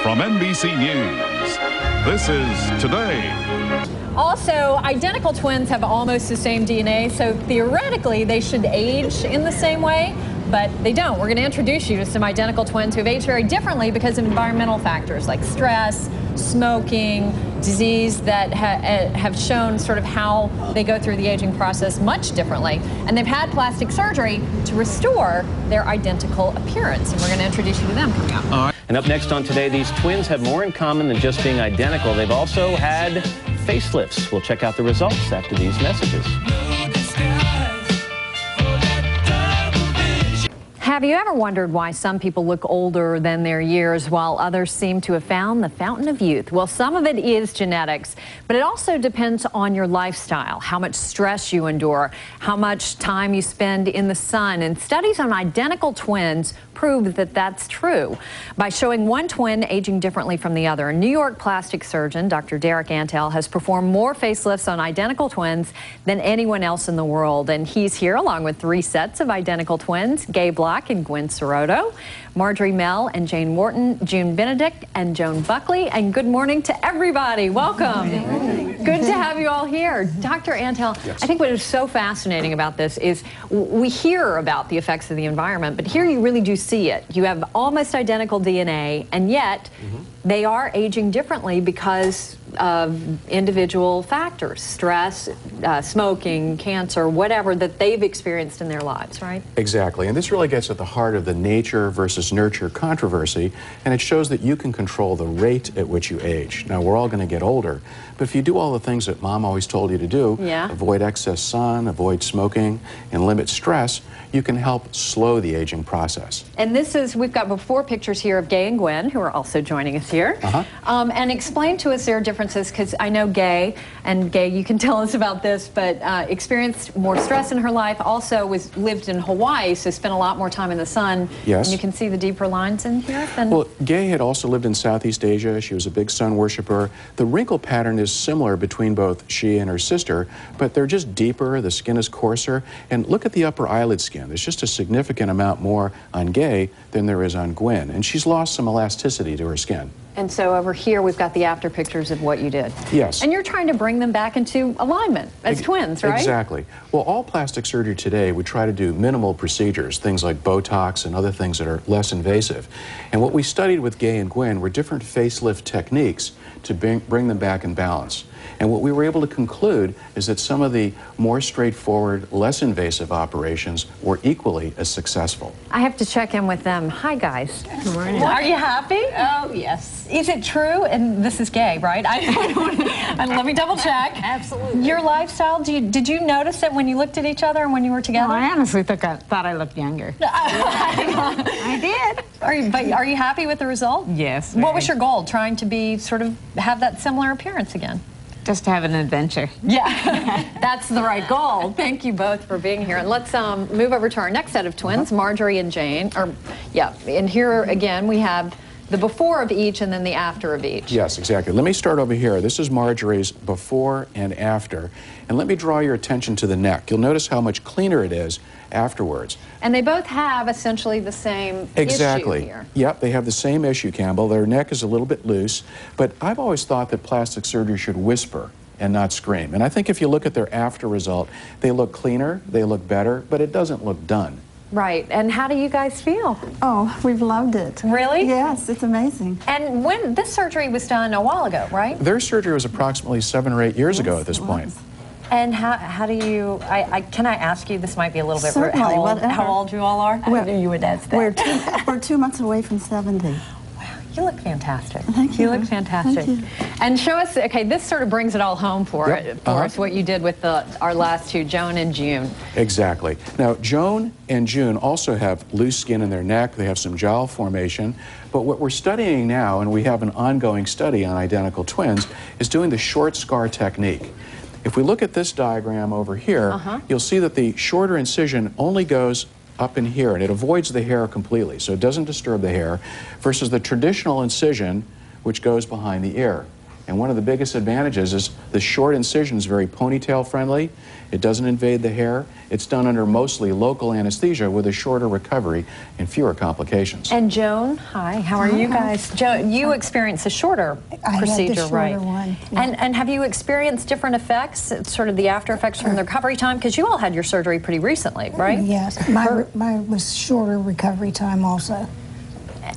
From NBC News, this is Today. Also, identical twins have almost the same DNA, so theoretically they should age in the same way, but they don't. We're going to introduce you to some identical twins who have aged very differently because of environmental factors like stress, smoking, disease that have shown sort of how they go through the aging process much differently. And they've had plastic surgery to restore their identical appearance. And we're going to introduce you to them coming up. And up next on Today, these twins have more in common than just being identical. They've also had facelifts. We'll check out the results after these messages. Have you ever wondered why some people look older than their years while others seem to have found the fountain of youth? Well, some of it is genetics, but it also depends on your lifestyle, how much stress you endure, how much time you spend in the sun. And studies on identical twins prove that that's true by showing one twin aging differently from the other. A New York plastic surgeon, Dr. Darrick Antell, has performed more facelifts on identical twins than anyone else in the world. And he's here along with 3 sets of identical twins, Gay Block and Gwen Soroto, Marjorie Mel and Jane Wharton, June Benedict and Joan Buckley. And good morning to everybody. Welcome. Good to have you all here. Dr. Antell, yes. I think what is so fascinating about this is we hear about the effects of the environment, but here you really do see it. You have almost identical DNA, and yet they are aging differently because of individual factors, stress, smoking, cancer, whatever that they've experienced in their lives, right? Exactly, and this really gets at the heart of the nature versus nurture controversy, and it shows that you can control the rate at which you age. Now, we're all going to get older, but if you do all the things that Mom always told you to do, avoid excess sun, avoid smoking, and limit stress, you can help slow the aging process. And this is, we've got before pictures here of Gay and Gwen, who are also joining us here. And explain to us their differences, because I know Gay, you can tell us about this, but experienced more stress in her life, also lived in Hawaii, so spent a lot more time in the sun. Yes. And you can see the deeper lines in here. Well, Gay had also lived in Southeast Asia. She was a big sun worshiper. The wrinkle pattern is similar between both she and her sister, but they're just deeper, the skin is coarser, and look at the upper eyelid skin. There's just a significant amount more on Gay than there is on Gwen, and she's lost some elasticity to her skin. And so over here we've got the after pictures of what you did. Yes. And you're trying to bring them back into alignment as twins, right? Exactly. Well, all plastic surgery today would try to do minimal procedures, things like Botox and other things that are less invasive. And what we studied with Gay and Gwen were different facelift techniques to bring them back in balance. And what we were able to conclude is that some of the more straightforward, less invasive operations were equally as successful. I have to check in with them. Hi, guys. Good morning. Are you happy? Oh, yes. Is it true? And this is Gay, right? Let me double check. Absolutely. Your lifestyle, did you notice it when you looked at each other and when you were together? No, I honestly thought I looked younger. I did. Are you happy with the result? Yes. What was your goal? Trying to be have that similar appearance again? Just to have an adventure. Yeah, that's the right goal. Thank you both for being here. And let's move over to our next set of twins, Marjorie and Jane. And here again we have the before of each and then the after of each. Yes, exactly. Let me start over here. This is Marjorie's before and after. And let me draw your attention to the neck. You'll notice how much cleaner it is afterwards. And they both have essentially the same issue here. Yep, they have the same issue, Campbell. Their neck is a little bit loose, but I've always thought that plastic surgery should whisper and not scream. And I think if you look at their after result, they look cleaner, they look better, but it doesn't look done. Right. And how do you guys feel? Oh, we've loved it. Really? Yes, it's amazing. And when this surgery was done a while ago, right? Their surgery was approximately 7 or 8 years ago at this point. And how do you, can I ask you, this might be a little bit Certainly, rude, how old you all are? I knew you would ask that. We're 2 months away from 70. You look fantastic. Thank you. You look fantastic. Thank you. And show us, okay, this sort of brings it all home for us, what you did with our last two, Joan and June. Exactly. Now, Joan and June also have loose skin in their neck. They have some jowl formation. But what we're studying now, and we have an ongoing study on identical twins, is doing the short scar technique. If we look at this diagram over here, you'll see that the shorter incision only goes up in here, and it avoids the hair completely, so it doesn't disturb the hair, versus the traditional incision, which goes behind the ear. And one of the biggest advantages is the short incision is very ponytail friendly. It doesn't invade the hair. It's done under mostly local anesthesia with a shorter recovery and fewer complications. And Joan, hi, how are you guys? Joan, you experienced a shorter procedure, had the shorter right? one, yeah. And have you experienced different effects, sort of the after effects from the recovery time? Because you all had your surgery pretty recently, right? Yes, mine was shorter recovery time also.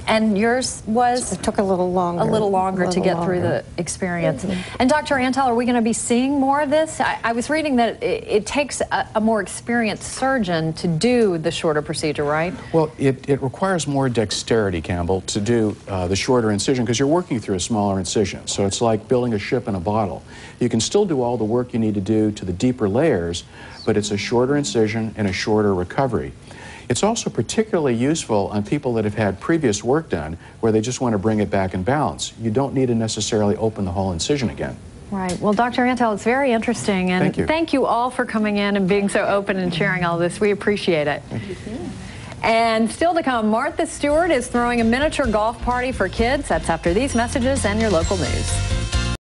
And yours was? It took a little longer. A little longer to get through the experience. And Dr. Antell, are we going to be seeing more of this? I was reading that it takes a more experienced surgeon to do the shorter procedure, right? Well, it requires more dexterity, Campbell, to do the shorter incision because you're working through a smaller incision. So it's like building a ship in a bottle. You can still do all the work you need to do to the deeper layers, but it's a shorter incision and a shorter recovery. It's also particularly useful on people that have had previous work done where they just want to bring it back in balance. You don't need to necessarily open the whole incision again. Right. Well, Dr. Antell, it's very interesting. And thank you all for coming in and being so open and sharing all this. We appreciate it. Thank you. And still to come, Martha Stewart is throwing a miniature golf party for kids. That's after these messages and your local news.